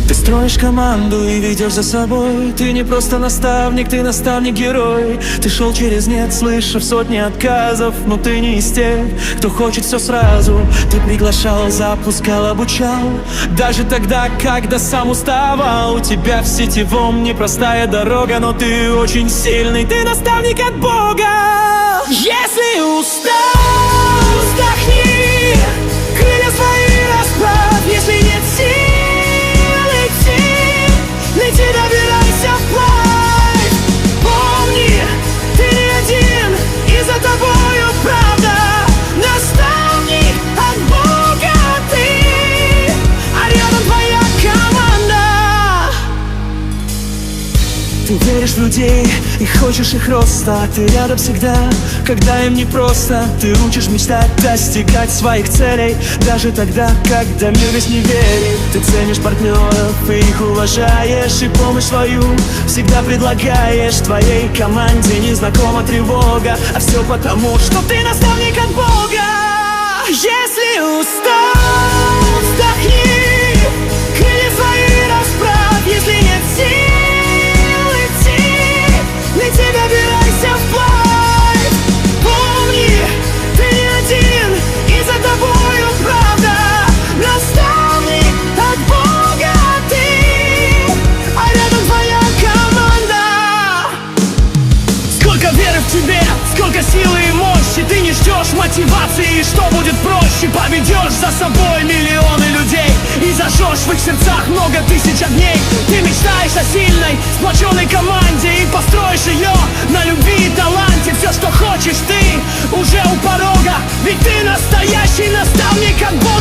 Ты строишь команду и ведешь за собой. Ты не просто наставник, ты наставник-герой. Ты шел через нет, слышав сотни отказов, но ты не из тех, кто хочет все сразу. Ты приглашал, запускал, обучал, даже тогда, когда сам уставал. У тебя в сетевом непростая дорога, но ты очень сильный, ты наставник от Бога. Если устал, вздохни, крылья свои расправь. Если нет сил идти, лети, добирайся вплавь. Помни, ты не один, и за тобою правда. Наставник от Бога ты, а рядом твоя команда. Ты веришь в людей и хочешь их роста. Ты рядом всегда, когда им непросто. Ты учишь мечтать, достигать своих целей, даже тогда, когда мир весь не верит. Ты ценишь партнеров и их уважаешь, и помощь свою всегда предлагаешь. Твоей команде незнакома тревога, а все потому, что ты наставник от Бога. Если устал, вздохни, крылья свои расправь. Если нет сил идти, лети, добирайся вплавь. Помни, ты не один, и за тобою правда. Наставник от Бога ты, а рядом твоя команда. Сколько веры в тебе, сколько силы и мощи. Ты не ждешь мотивации, что будет проще. Поведешь за собой миллионы людей и зажжешь в их сердцах много тысяч огней. Ты мечтаешь о сильной, сплоченной команде и построишь ее на любви и таланте. Все, что хочешь ты, уже у порога, ведь ты настоящий наставник от Бога.